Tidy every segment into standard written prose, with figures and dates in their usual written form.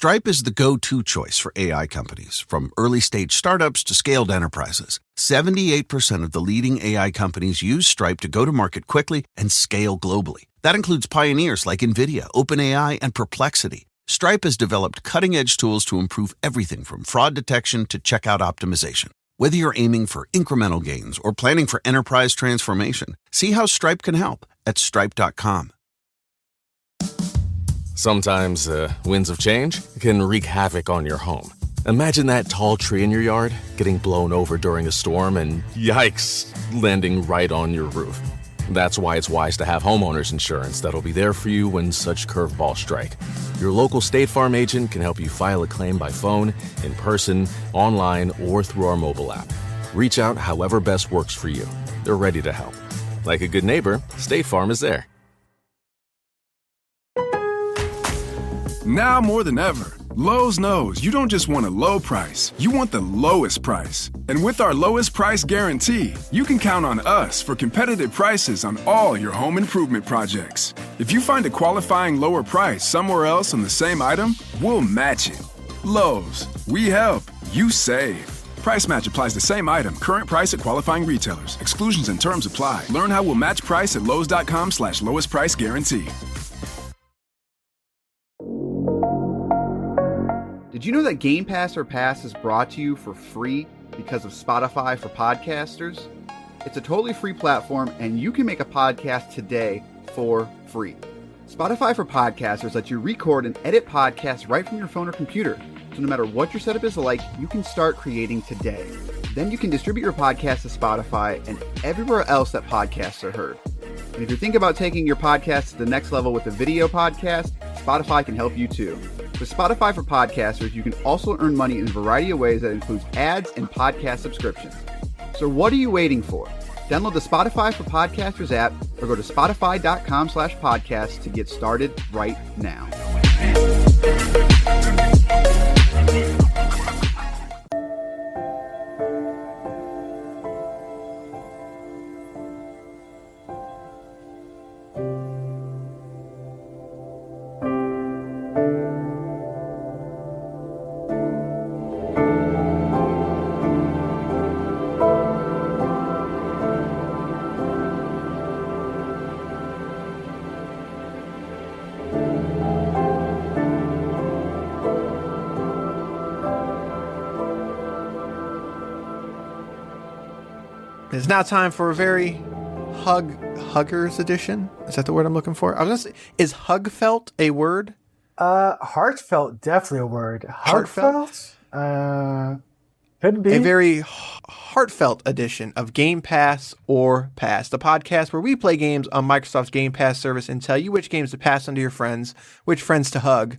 Stripe is the go-to choice for AI companies, from early-stage startups to scaled enterprises. 78% of the leading AI companies use Stripe to go to market quickly and scale globally. That includes pioneers like NVIDIA, OpenAI, and Perplexity. Stripe has developed cutting-edge tools to improve everything from fraud detection to checkout optimization. Whether you're aiming for incremental gains or planning for enterprise transformation, see how Stripe can help at stripe.com. Sometimes winds of change can wreak havoc on your home. Imagine that tall tree in your yard getting blown over during a storm and, yikes, landing right on your roof. That's why it's wise to have homeowners insurance that'll be there for you when such curveballs strike. Your local State Farm agent can help you file a claim by phone, in person, online, or through our mobile app. Reach out however best works for you. They're ready to help. Like a good neighbor, State Farm is there. Now more than ever, Lowe's knows you don't just want a low price, you want the lowest price. And with our lowest price guarantee, you can count on us for competitive prices on all your home improvement projects. If you find a qualifying lower price somewhere else on the same item, we'll match it. Lowe's, we help, you save. Price match applies the same item, current price at qualifying retailers. Exclusions and terms apply. Learn how we'll match price at lowes.com/lowest price guarantee. Did you know that Game Pass or Pass is brought to you for free because of Spotify for podcasters? It's a totally free platform, and you can make a podcast today for free. Spotify for podcasters lets you record and edit podcasts right from your phone or computer. So no matter what your setup is like, you can start creating today. Then you can distribute your podcast to Spotify and everywhere else that podcasts are heard. And if you're thinking about taking your podcast to the next level with a video podcast, Spotify can help you too. With Spotify for podcasters, you can also earn money in a variety of ways that includes ads and podcast subscriptions. So what are you waiting for? Download the Spotify for Podcasters app or go to spotify.com/podcast to get started right now. It's now time for a very huggers edition. Is that the word I'm looking for? I was gonna say, is hugfelt a word? Heartfelt, definitely a word. Heartfelt? Could be. A very heartfelt edition of Game Pass or Pass, the podcast where we play games on Microsoft's Game Pass service and tell you which games to pass on to your friends, which friends to hug,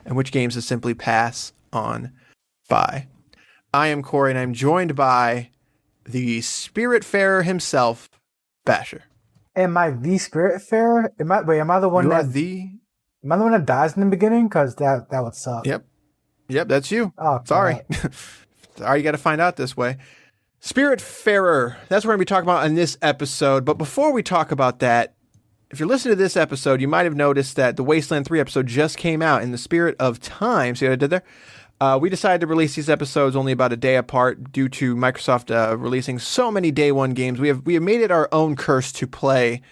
and which games to simply pass on by. I am Corey, and I'm joined by the Spiritfarer himself, Basher. Am I the Spiritfarer? Am I the one Am I that the one that dies in the beginning? Because that would suck. Yep, that's you. Oh, sorry. Sorry, you got to find out this way. Spiritfarer. That's what we're going to be talking about in this episode. But before we talk about that, if you're listening to this episode, you might have noticed that the Wasteland 3 episode just came out in the spirit of time. See what I did there? We decided to release these episodes only about a day apart due to Microsoft releasing so many day one games. We have made it our own curse to play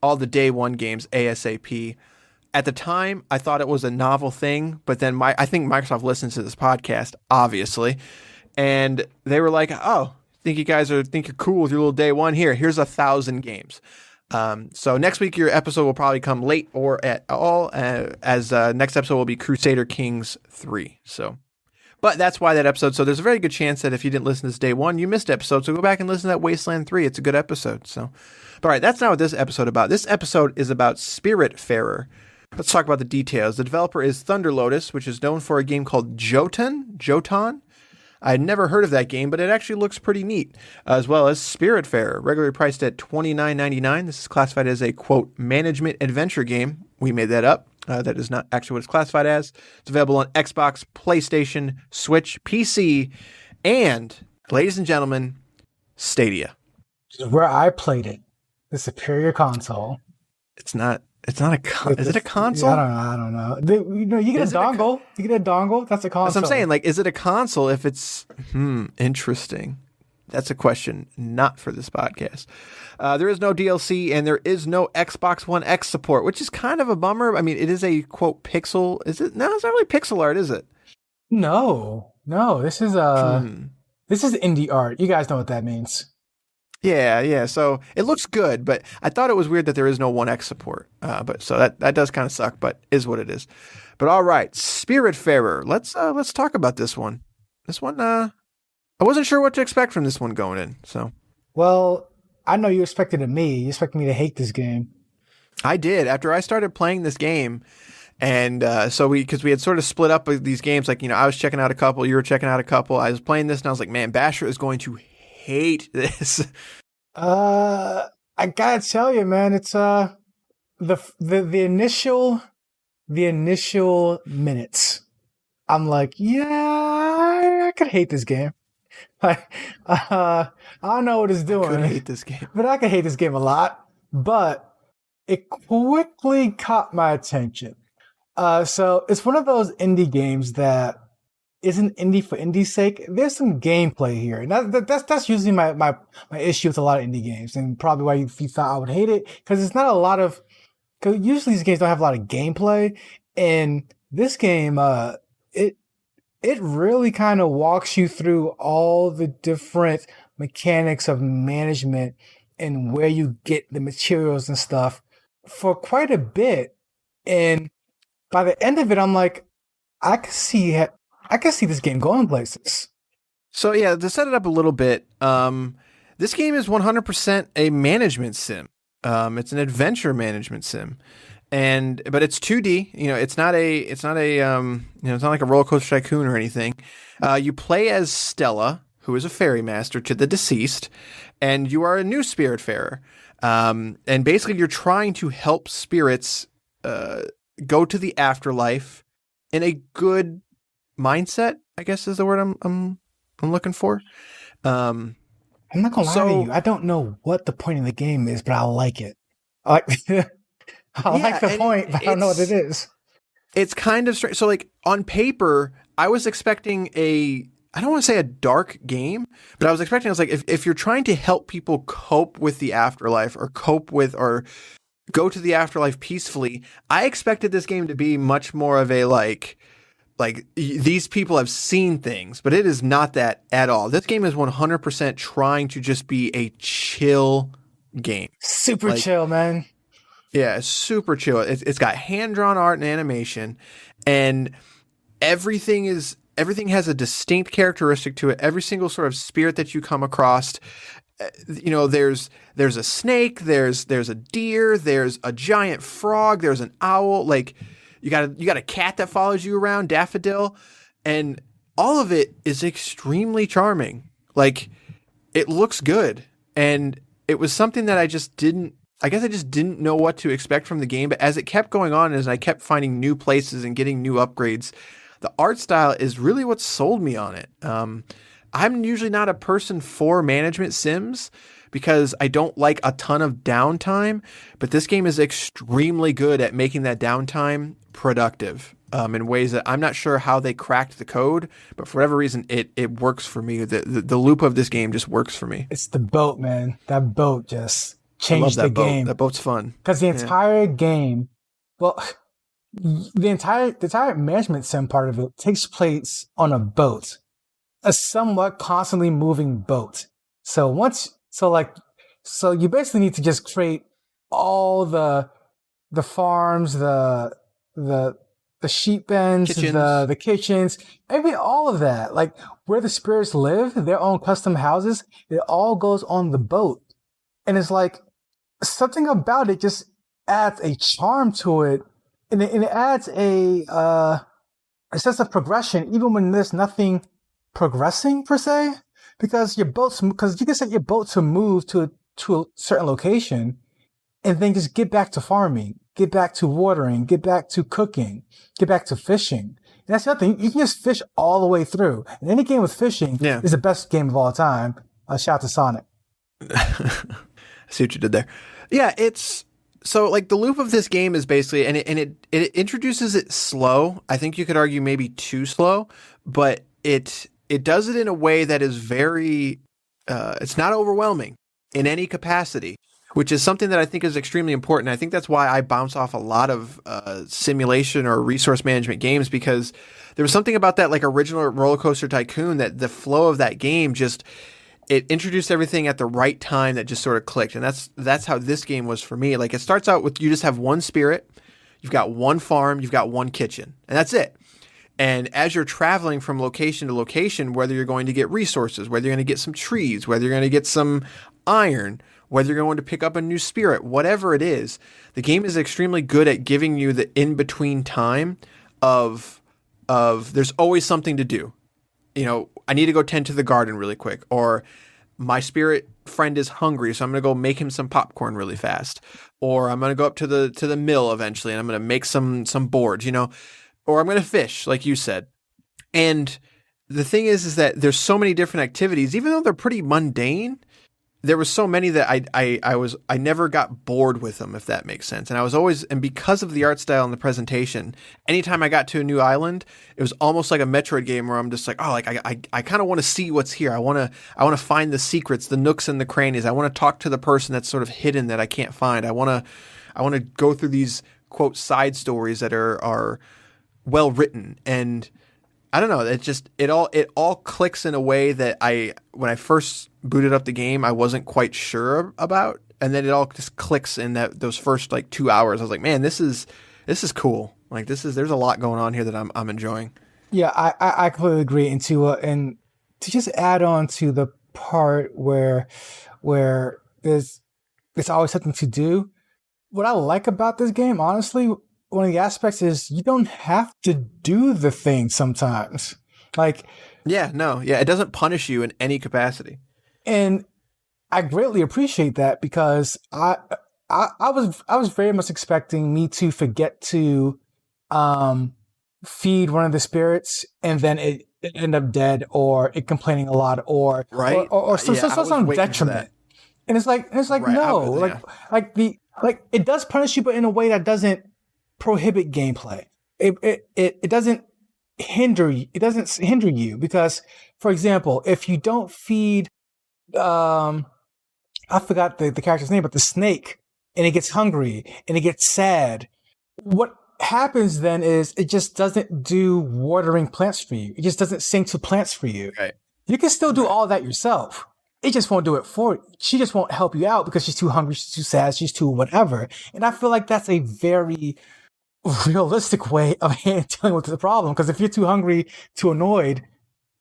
all the day one games ASAP. At the time, I thought it was a novel thing, but then I think Microsoft listens to this podcast, obviously, and they were like, "Oh, think you're cool with your little day one? Here's 1,000 games." So next week your episode will probably come late or at all, as next episode will be Crusader Kings 3. But that's why that episode. So there's a very good chance that if you didn't listen to this day one, you missed episode. So go back and listen to that Wasteland 3. It's a good episode. But all right, that's not what this episode is about. This episode is about Spiritfarer. Let's talk about the details. The developer is Thunder Lotus, which is known for a game called Jotan. I had never heard of that game, but it actually looks pretty neat, as well as Spiritfarer, regularly priced at $29.99. This is classified as a, quote, management adventure game. We made that up. That is not actually what it's classified as. It's available on Xbox, PlayStation, Switch, PC, and, ladies and gentlemen, Stadia. Where I played it, the superior console. It's not It's not is it a console? I don't know. You get a dongle. You get a dongle. That's a console. That's what I'm saying. Like, is it a console if it's interesting? That's a question not for this podcast. There is no DLC and there is no Xbox One X support, which is kind of a bummer. I mean, it is a quote pixel. Is it? No, it's not really pixel art, is it? No. This is indie art. You guys know what that means. Yeah. So it looks good, but I thought it was weird that there is no One X support. But so that does kind of suck, but is what it is. But all right, Spiritfarer. Let's talk about this one. This one, I wasn't sure what to expect from this one going in. So, well, I know you expected it of me. You expected me to hate this game. I did after I started playing this game. And because we had sort of split up these games, like, I was checking out a couple, you were checking out a couple. I was playing this and I was like, man, Basher is going to hate this. I gotta tell you, man, it's the initial minutes. I'm like, yeah, I could hate this game. Like, I don't know what it's doing. I could hate this game, but I could hate this game a lot. But it quickly caught my attention. So it's one of those indie games that isn't indie for indie's sake. There's some gameplay here, and that's usually my issue with a lot of indie games, and probably why you thought I would hate it, because it's not a lot of. Because usually these games don't have a lot of gameplay, and this game, it really kind of walks you through all the different mechanics of management and where you get the materials and stuff for quite a bit, and by the end of it, I'm like, I can see this game going places. So yeah, to set it up a little bit, this game is 100% a management sim. It's an adventure management sim, but it's 2D. It's not like a roller coaster tycoon or anything. You play as Stella, who is a ferry master to the deceased, and you are a new Spiritfarer. And basically, you're trying to help spirits go to the afterlife in a good mindset, I guess is the word I'm looking for. I'm not gonna lie to you. I don't know what the point of the game is, but I like it. I like the point, but I don't know what it is. It's kind of strange. So, like, on paper, I was expecting I don't want to say a dark game, but I was like, if you're trying to help people cope with the afterlife or go to the afterlife peacefully, I expected this game to be much more of a like these people have seen things, but it is not that at all. This game is 100% trying to just be a chill game. Super chill, man. Yeah, super chill. It's got hand-drawn art and animation, and everything has a distinct characteristic to it. Every single sort of spirit that you come across, there's a snake, there's a deer, there's a giant frog, there's an owl, like you got a cat that follows you around, Daffodil, and all of it is extremely charming. Like, it looks good, and it was something that I just didn't know what to expect from the game, but as it kept going on, as I kept finding new places and getting new upgrades, the art style is really what sold me on it. I'm usually not a person for management sims because I don't like a ton of downtime, but this game is extremely good at making that downtime productive in ways that I'm not sure how they cracked the code, but for whatever reason, it works for me. The loop of this game just works for me. It's the boat, man. That boat just changed the game. That boat's fun. Because the entire game, the entire management sim part of it takes place on a boat, a somewhat constantly moving boat. So you basically need to just create all the farms, the sheep pens, the kitchens, all of that, like where the spirits live, their own custom houses. It all goes on the boat, and it's like something about it just adds a charm to it. And it adds a sense of progression, even when there's nothing progressing per se, because you can set your boat to move to a certain location, and then just get back to farming, get back to watering, get back to cooking, get back to fishing. And that's the other thing. You can just fish all the way through. And any game with fishing is the best game of all time. Shout out to Sonic. I see what you did there. Yeah, it's So like the loop of this game is basically, and it introduces it slow. I think you could argue maybe too slow, but it does it in a way that is very, it's not overwhelming in any capacity, which is something that I think is extremely important. I think that's why I bounce off a lot of simulation or resource management games, because there was something about that like original Roller Coaster Tycoon that the flow of that game just, it introduced everything at the right time that just sort of clicked. And that's how this game was for me. Like it starts out with, you just have one spirit, you've got one farm, you've got one kitchen, and that's it. And as you're traveling from location to location, whether you're going to get resources, whether you're going to get some trees, whether you're going to get some iron, whether you're going to pick up a new spirit, whatever it is, the game is extremely good at giving you the in-between time of there's always something to do. You know, I need to go tend to the garden really quick, or my spirit friend is hungry, so I'm going to go make him some popcorn really fast, or I'm going to go up to the mill eventually and I'm going to make some boards, you know, or I'm going to fish, like you said. And the thing is that there's so many different activities, even though they're pretty mundane. There was so many that I never got bored with them, if that makes sense. And I was always, and because of the art style and the presentation, anytime I got to a new island, it was almost like a Metroid game where I'm just like, oh, like I kind of want to see what's here. I want to find the secrets, the nooks and the crannies. I want to talk to the person that's sort of hidden that I can't find. I want to go through these quote side stories that are well written. And I don't know. It all clicks in a way that when I first booted up the game, I wasn't quite sure about, and then it all just clicks in those first like 2 hours. I was like, man, this is cool. Like there's a lot going on here that I'm enjoying. Yeah, I completely agree. And to just add on to the part where there's always something to do. What I like about this game, honestly, one of the aspects is you don't have to do the thing sometimes. Like, it doesn't punish you in any capacity. And I greatly appreciate that, because I was very much expecting me to forget to feed one of the spirits and then it end up dead, or it complaining a lot, or some detriment. And it's like right, no, like it does punish you, but in a way that doesn't prohibit gameplay. It doesn't hinder you. It doesn't hinder you, because, for example, if you don't feed, I forgot the character's name, but the snake, and it gets hungry and it gets sad, what happens then is it just doesn't do watering plants for you. It just doesn't sing to plants for you. Right. You can still do all that yourself. It just won't do it for you. She just won't help you out because she's too hungry, she's too sad, she's too whatever. And I feel like that's a very realistic way of dealing with the problem, because if you're too hungry, too annoyed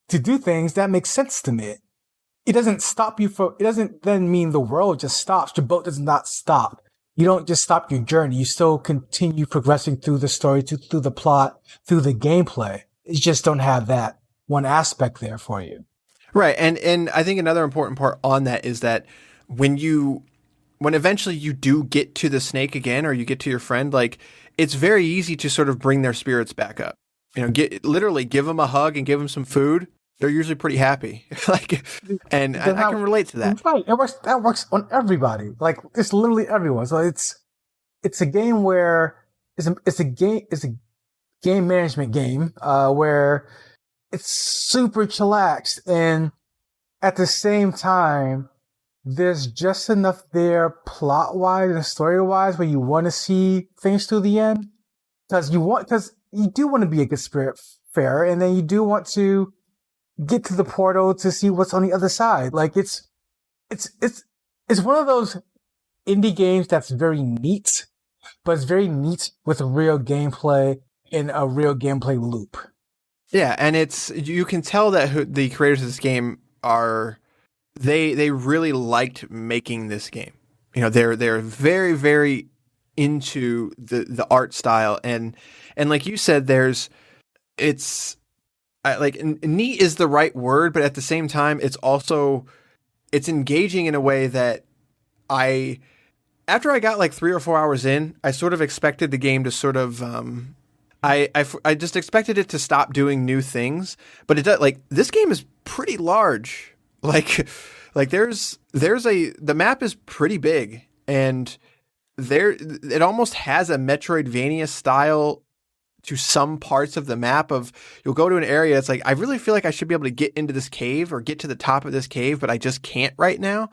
to do things, that makes sense to me. It doesn't stop you it doesn't then mean the world just stops. Your boat does not stop. You don't just stop your journey. You still continue progressing through the story, through the plot, through the gameplay. You just don't have that one aspect there for you. Right. And I think another important part on that is that when eventually you do get to the snake again, or you get to your friend, like, it's very easy to sort of bring their spirits back up. You know, literally give them a hug and give them some food. They're usually pretty happy. And I can relate to that. Right. That works on everybody. Like, it's literally everyone. So it's a game where it's a game management game, where it's super chillaxed, and at the same time, there's just enough there plot-wise and story-wise where you want to see things to the end, because you do want to be a good Spiritfarer, and then you do want to get to the portal to see what's on the other side. Like, it's one of those indie games that's very neat, but it's very neat with real gameplay and a real gameplay loop. Yeah, and you can tell that the creators of this game they really liked making this game. You know, they're very, very into the art style, and like you said, neat is the right word, but at the same time, it's engaging in a way that after I got like 3 or 4 hours in, I sort of expected the game to sort of, I just expected it to stop doing new things, but it does. Like, this game is pretty large. Like the map is pretty big, and it almost has a Metroidvania style to some parts of the map. Of you'll go to an area, it's like, I really feel like I should be able to get into this cave or get to the top of this cave, but I just can't right now.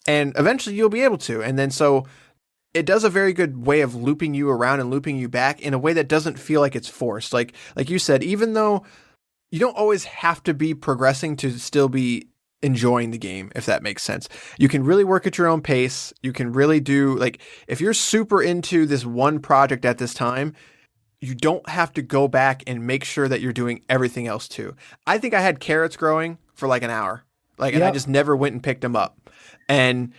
And eventually you'll be able to. And then so it does a very good way of looping you around and looping you back in a way that doesn't feel like it's forced. Like you said, even though you don't always have to be progressing to still be enjoying the game, if that makes sense. You can really work at your own pace. You can really do, like, if you're super into this one project at this time, you don't have to go back and make sure that you're doing everything else too. I think I had carrots growing for like an hour, and I just never went and picked them up. And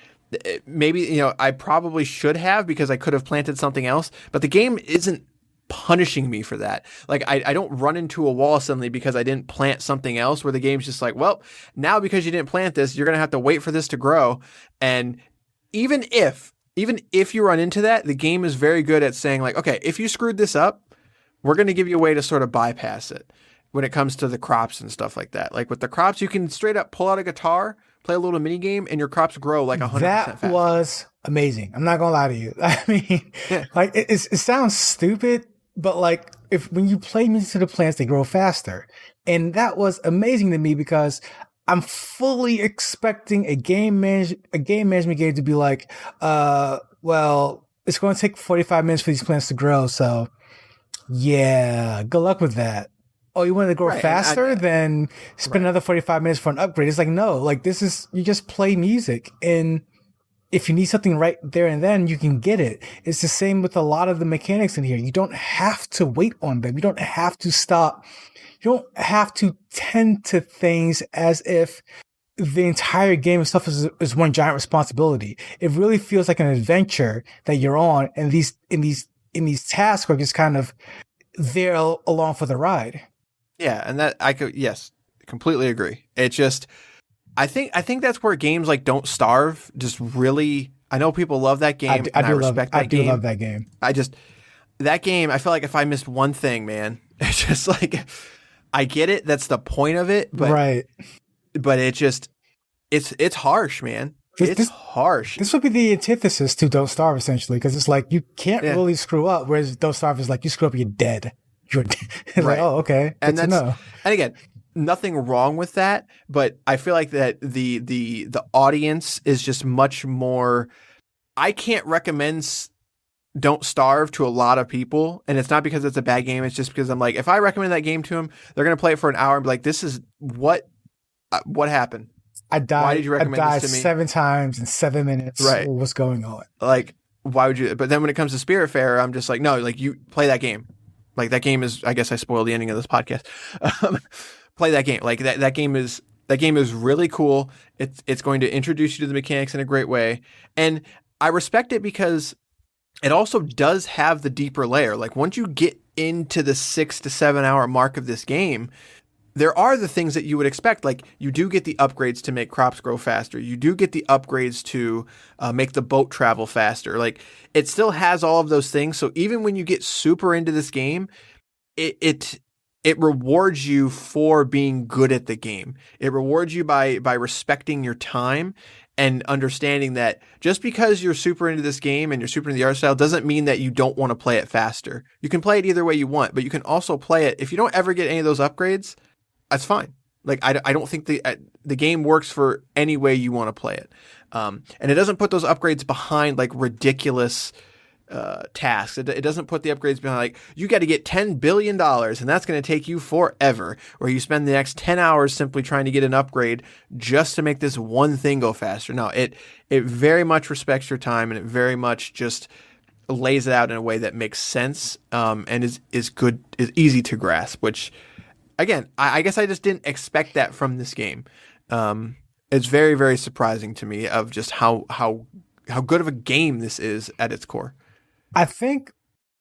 maybe, I probably should have, because I could have planted something else, but the game isn't punishing me for that. Like, I don't run into a wall suddenly because I didn't plant something else, where the game's just like, well, now because you didn't plant this, you're going to have to wait for this to grow. And even if you run into that, the game is very good at saying, like, okay, if you screwed this up, we're going to give you a way to sort of bypass it when it comes to the crops and stuff like that. Like with the crops, you can straight up pull out a guitar, play a little mini game, and your crops grow like 100% faster. That was amazing. I'm not gonna lie to you. I mean, like it sounds stupid, but like when you play music to the plants, they grow faster, and that was amazing to me, because I'm fully expecting a game management game to be like, well, it's going to take 45 minutes for these plants to grow, so yeah, good luck with that. Oh, you want to grow faster? Then spend another 45 minutes for an upgrade. It's like, no, like you just play music. And if you need something right there and then, you can get it. It's the same with a lot of the mechanics in here. You don't have to wait on them. You don't have to stop. You don't have to tend to things as if the entire game itself is one giant responsibility. It really feels like an adventure that you're on. And these tasks are just kind of there along for the ride. Yeah, and that completely agree. It just, I think that's where games like Don't Starve just really, I know people love that game. I do love that game. That game, I feel like if I missed one thing, man, it's just like, I get it. That's the point of it. But, right. But it just, it's harsh, man. It's harsh. This would be the antithesis to Don't Starve, essentially, because it's like you can't really screw up, whereas Don't Starve is like, you screw up, you're dead. It's right. Like, oh, okay. And and again, nothing wrong with that, but I feel like that the audience is just much more. I can't recommend Don't Starve to a lot of people, and it's not because it's a bad game. It's just because I'm like, if I recommend that game to them, they're gonna play it for an hour and be like, "This is what happened." I died. Why did you recommend this to me? 7 times in 7 minutes. Right. What's going on? Like, why would you? But then when it comes to Spiritfarer, I'm just like, no, like you play that game. Like that game is. I guess I spoiled the ending of this podcast. Play that game. Like that game is really cool. It's going to introduce you to the mechanics in a great way, and I respect it because it also does have the deeper layer. Like once you get into the 6 to 7 hour mark of this game, there are the things that you would expect. Like you do get the upgrades to make crops grow faster. You do get the upgrades to make the boat travel faster. Like it still has all of those things. So even when you get super into this game, it rewards you for being good at the game. It rewards you by respecting your time and understanding that just because you're super into this game and you're super into the art style doesn't mean that you don't want to play it faster. You can play it either way you want, but you can also play it. If you don't ever get any of those upgrades, that's fine. Like I don't think the game works for any way you want to play it, and it doesn't put those upgrades behind like ridiculous tasks. It doesn't put the upgrades behind like you got to get $10 billion and that's going to take you forever, or you spend the next 10 hours simply trying to get an upgrade just to make this one thing go faster. No, it very much respects your time, and it very much just lays it out in a way that makes sense, and is good, is easy to grasp, which. Again, I guess I just didn't expect that from this game. It's very, very surprising to me of just how good of a game this is at its core. I think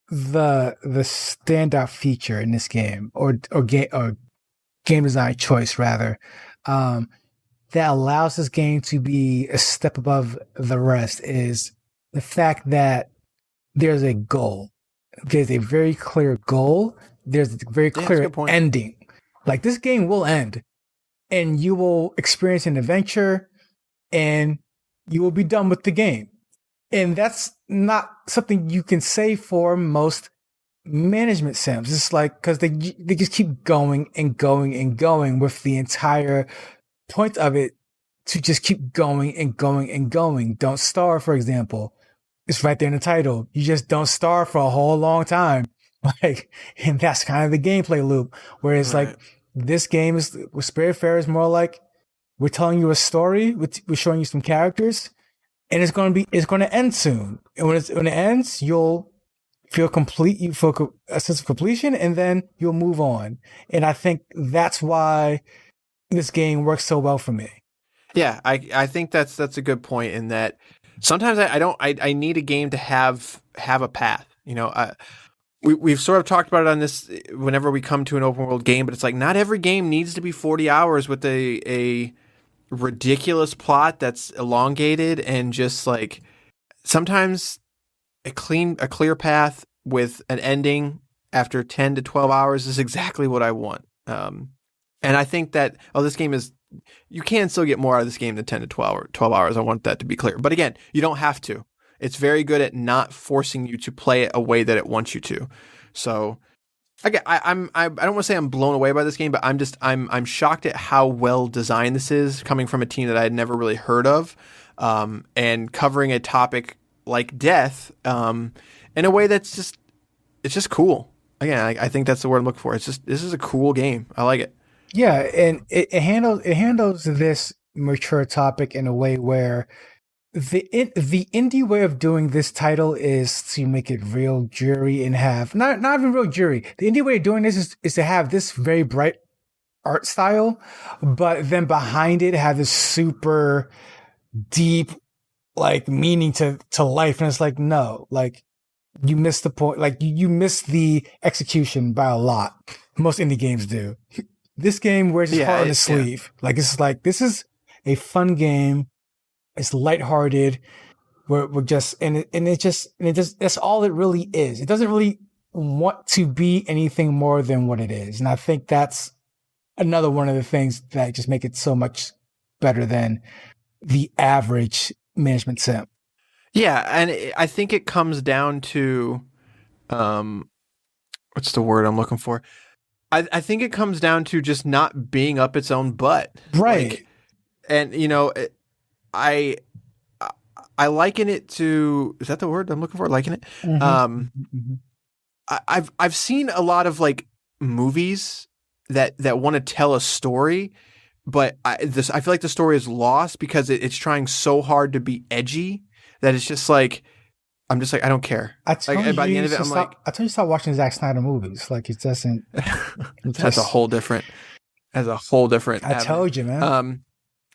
the standout feature in this game, or game design choice rather, that allows this game to be a step above the rest is the fact that there's a goal. There's a very clear goal. There's a very clear ending. Like this game will end and you will experience an adventure and you will be done with the game. And that's not something you can say for most management sims. It's like, because they just keep going and going and going, with the entire point of it to just keep going and going and going. Don't starve, for example. It's right there in the title. You just don't starve for a whole long time. Like, and that's kind of the gameplay loop. Whereas like this game is, with Spiritfarer, is more like, we're telling you a story, we're showing you some characters, and it's going to end soon. And when it ends, you'll feel complete, you feel a sense of completion, and then you'll move on. And I think that's why this game works so well for me. Yeah, I think that's a good point, in that sometimes I need a game to have a path. You know, we've sort of talked about it on this whenever we come to an open world game, but it's like, not every game needs to be 40 hours with a ridiculous plot that's elongated, and just like, sometimes a clear path with an ending after 10 to 12 hours is exactly what I want. And I think that, this game is, you can still get more out of this game than 10 to 12 hours. I want that to be clear. But again, you don't have to. It's very good at not forcing you to play it a way that it wants you to. So again, I don't want to say I'm blown away by this game, but I'm shocked at how well designed this is, coming from a team that I had never really heard of, and covering a topic like death, in a way that's just cool. Again, I think that's the word I'm looking for. This is a cool game. I like it. Yeah, and it handles this mature topic in a way where the indie way of doing this title is to make it real jury, and have not even real jury. The indie way of doing this is to have this very bright art style, but then behind it have this super deep, like, meaning to life. And it's like, no, like, you missed the point. Like, you missed the execution by a lot. Most indie games do. This game wears its heart on its sleeve. Like, it's like, this is a fun game. It's lighthearted. We're just, that's all it really is. It doesn't really want to be anything more than what it is. And I think that's another one of the things that just make it so much better than the average management sim. Yeah, and I think it comes down to, what's the word I'm looking for? I think it comes down to just not being up its own butt. Right. Like, and, you know, I liken it to, is that the word I'm looking for? Liken it? Mm-hmm. I've seen a lot of like movies that want to tell a story, but I feel like the story is lost because it's trying so hard to be edgy that it's just like, I'm just like, I don't care. I tell like, you, by the end of it, I'm I tell you, stop watching Zack Snyder movies. Like, it doesn't. That's a whole different. I told you, man.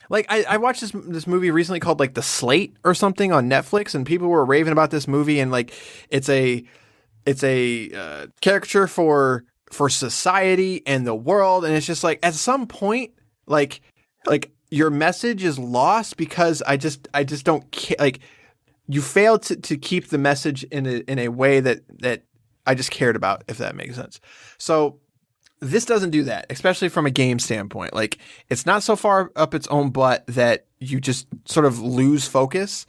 Like I watched this movie recently called like The Slate or something on Netflix, and people were raving about this movie, and like it's a caricature for society and the world, and it's just like, at some point, like your message is lost because I just don't care. Like, you failed to keep the message in a way that I just cared about, if that makes sense. So this doesn't do that, especially from a game standpoint. Like, it's not so far up its own butt that you just sort of lose focus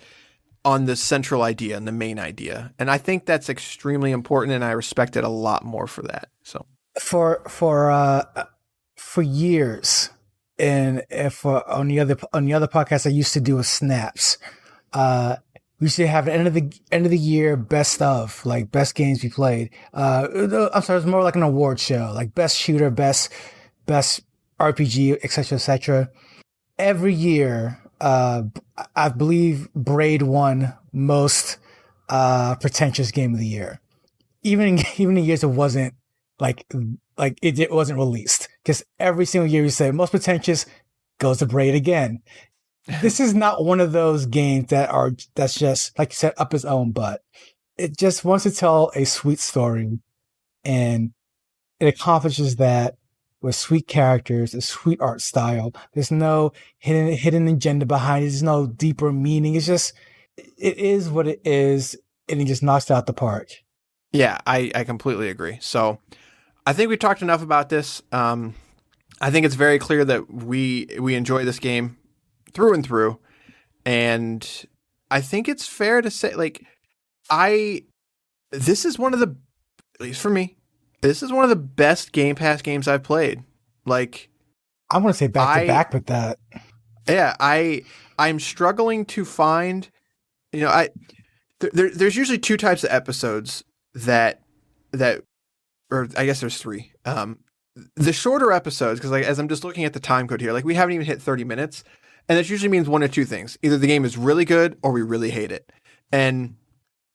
on the central idea and the main idea. And I think that's extremely important, and I respect it a lot more for that. So for years, and if on the other podcast I used to do with Snaps, we used to have an end of the year best of, like, best games we played. I'm sorry, it was more like an award show, like best shooter, best RPG, etc., etc. Every year, I believe Braid won most pretentious game of the year. Even in years it wasn't like it wasn't released, because every single year we say most pretentious goes to Braid again. This is not one of those games that's just, like you said, up its own butt. It just wants to tell a sweet story, and it accomplishes that with sweet characters, a sweet art style. There's no hidden agenda behind it. There's no deeper meaning. It's just, it is what it is, and it just knocks it out the park. Yeah, I completely agree. So I think we talked enough about this. I think it's very clear that we enjoy this game through and through, and I think it's fair to say, like, this is one of the, at least for me, this is one of the best Game Pass games I've played. Like, I'm going to say back to back with that. Yeah, I'm struggling to find, there's usually two types of episodes that, or I guess there's three. The shorter episodes, because like as I'm just looking at the time code here, like we haven't even hit 30 minutes, and that usually means one of two things: either the game is really good or we really hate it. And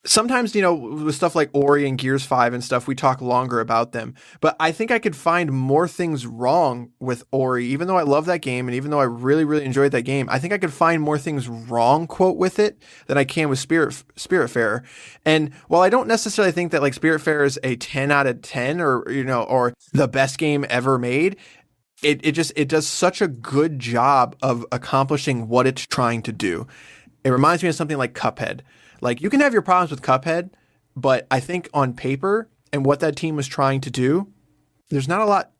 sometimes, with stuff like Ori and Gears 5 and stuff, we talk longer about them. But I think I could find more things wrong with Ori, even though I love that game and even though I really, really enjoyed that game. I think I could find more things wrong, quote, with it than I can with Spiritfarer. And while I don't necessarily think that like Spiritfarer is a 10 out of 10 or the best game ever made, it does such a good job of accomplishing what it's trying to do. It reminds me of something like Cuphead. Like, you can have your problems with Cuphead, but I think on paper and what that team was trying to do, there's not a lot.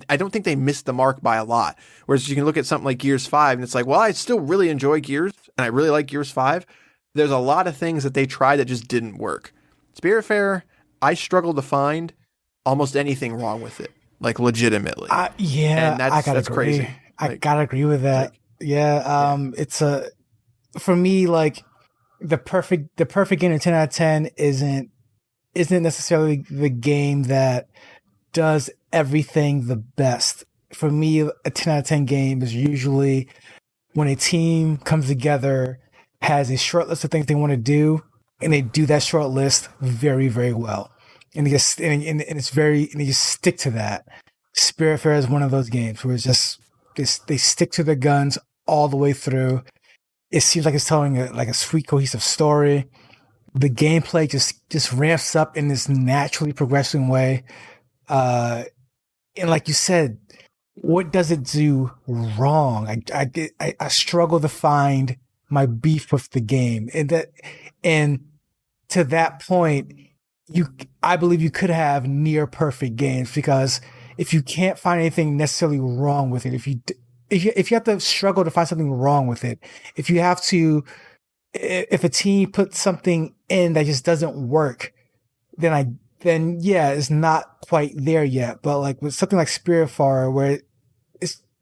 I don't think they missed the mark by a lot. Whereas you can look at something like Gears 5 and it's like, well, I still really enjoy Gears and I really like Gears 5. There's a lot of things that they tried that just didn't work. Spiritfarer, I struggle to find almost anything wrong with it, like legitimately. Yeah, and I gotta that's agree. crazy. I gotta agree with that. It's for me, like, the perfect game of 10 out of 10 isn't necessarily the game that does everything the best. For me, a 10 out of 10 game is usually when a team comes together, has a short list of things they want to do, and they do that short list very, very well. And they just stick to that. Spiritfarer is one of those games where it's just they stick to their guns all the way through. It seems like it's telling a sweet, cohesive story. The gameplay just ramps up in this naturally progressing way. And like you said, what does it do wrong? I struggle to find my beef with the game, and to that point, I believe you could have near perfect games, because if you can't find anything necessarily wrong with it, if you have to struggle to find something wrong with it, if a team puts something in that just doesn't work, then yeah, it's not quite there yet. But like with something like Spiritfarer, where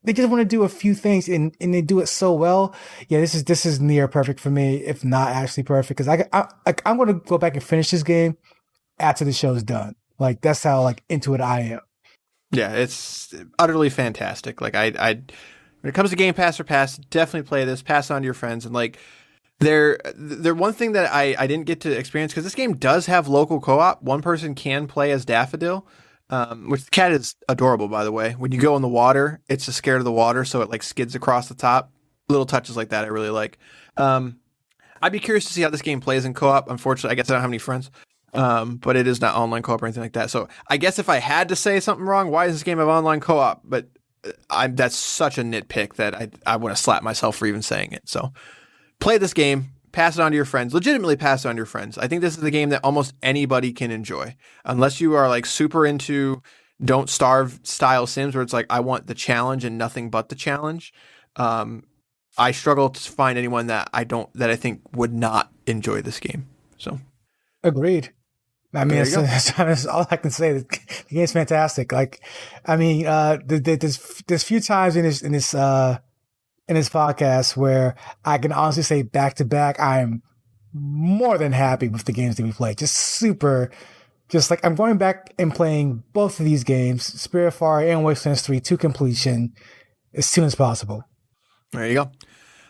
they just want to do a few things and they do it so well. Yeah, this is near perfect for me, if not actually perfect. Because I'm going to go back and finish this game after the show's done. Like, that's how like into it I am. Yeah, it's utterly fantastic. Like I when it comes to Game Pass or Pass, definitely play this. Pass on to your friends. And like, they're one thing that I didn't get to experience, because this game does have local co-op. One person can play as Daffodil, which the cat is adorable, by the way. When you go in the water, it's just scared of the water, so it like skids across the top. Little touches like that I really like. I'd be curious to see how this game plays in co-op. Unfortunately, I guess I don't have any friends. But it is not online co-op or anything like that. So I guess if I had to say something wrong, why does this game have online co-op? But that's such a nitpick that I want to slap myself for even saying it. So play this game, pass it on to your friends, legitimately pass it on to your friends. I think this is the game that almost anybody can enjoy, unless you are like super into Don't Starve style Sims, where it's like, I want the challenge and nothing but the challenge. I struggle to find anyone that I think would not enjoy this game. So agreed. I mean, that's all I can say. The game's fantastic. Like, I mean, there's few times in this podcast where I can honestly say back to back, I am more than happy with the games that we play. Just like I'm going back and playing both of these games, Spiritfarer and Wastelands 3, to completion as soon as possible. There you go.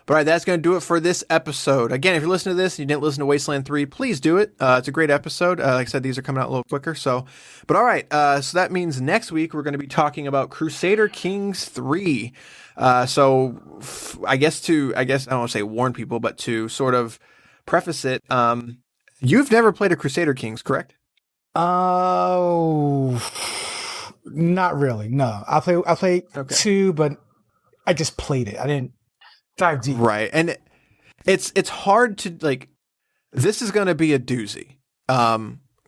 But all right, that's going to do it for this episode. Again, if you're listening to this and you didn't listen to Wasteland 3, please do it. It's a great episode. Like I said, these are coming out a little quicker. But all right, so that means next week we're going to be talking about Crusader Kings 3. I guess I don't want to say warn people, but to sort of preface it, you've never played a Crusader Kings, correct? Oh, not really. No, I played two, but I just played it. I didn't dive deep. Right. And it's hard to like, this is going to be a doozy.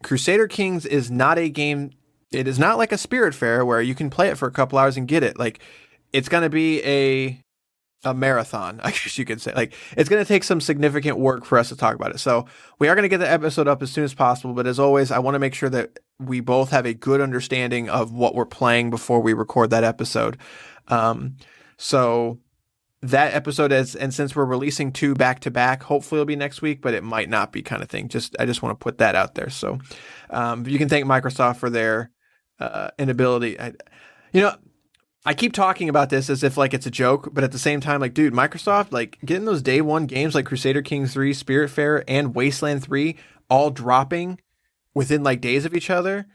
Crusader Kings is not a game. It is not like a Spiritfarer where you can play it for a couple hours and get it. Like, it's going to be a marathon, I guess you could say. Like, it's going to take some significant work for us to talk about it. So we are going to get the episode up as soon as possible. But as always, I want to make sure that we both have a good understanding of what we're playing before we record that episode. So that episode and since we're releasing 2 back to back, hopefully it'll be next week, but it might not be, kind of thing. I just want to put that out there. So you can thank Microsoft for their inability. I keep talking about this as if like it's a joke, but at the same time, like, dude, Microsoft, like getting those day one games like Crusader Kings 3, Spiritfarer, and Wasteland 3 all dropping within like days of each other,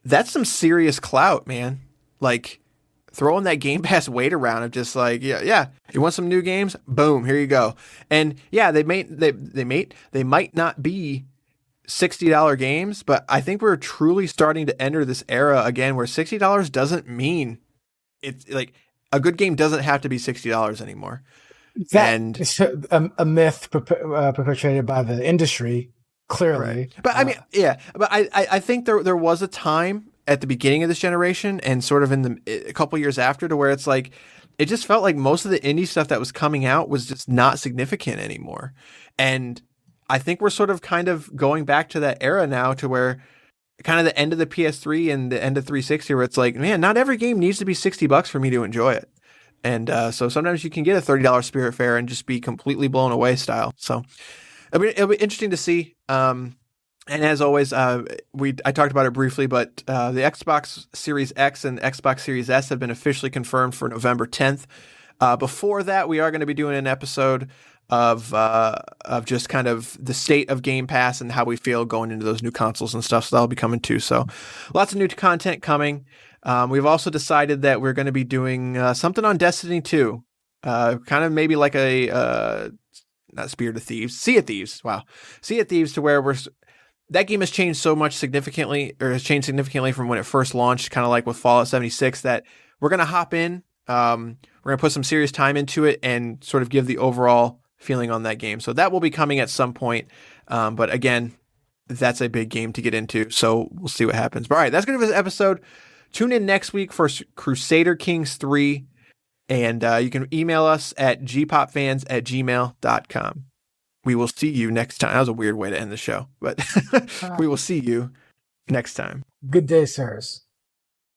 that's some serious clout, man. Like throwing that Game Pass weight around of just like, yeah, you want some new games? Boom, here you go. And yeah, they might not be $60 games, but I think we're truly starting to enter this era again where $60 doesn't mean it's like a good game doesn't have to be $60 anymore. And it's a myth perpetrated by the industry, clearly. Right. But I mean, yeah, but I think there was a time at the beginning of this generation and sort of in a couple years after to where it's like, it just felt like most of the indie stuff that was coming out was just not significant anymore. And I think we're sort of kind of going back to that era now to where kind of the end of the PS3 and the end of 360 where it's like, man, not every game needs to be $60 for me to enjoy it. And so sometimes you can get a $30 Spiritfarer and just be completely blown away style. So it'll be interesting to see. And as always, I talked about it briefly, but the Xbox Series X and Xbox Series S have been officially confirmed for November 10th. Before that, we are going to be doing an episode of just kind of the state of Game Pass and how we feel going into those new consoles and stuff. So that'll be coming too. So lots of new content coming. We've also decided that we're going to be doing something on Destiny 2, kind of maybe like a not Spirit of Thieves, Sea of Thieves. Wow, Sea of Thieves, to where that game has changed so much significantly, or has changed significantly from when it first launched, kind of like with Fallout 76, that we're going to hop in. We're going to put some serious time into it and sort of give the overall feeling on that game. So that will be coming at some point. But again, that's a big game to get into. So we'll see what happens. But all right, that's going to be this episode. Tune in next week for Crusader Kings 3. And you can email us at gpopfans@gmail.com. We will see you next time. That was a weird way to end the show, but we will see you next time. Good day, sirs.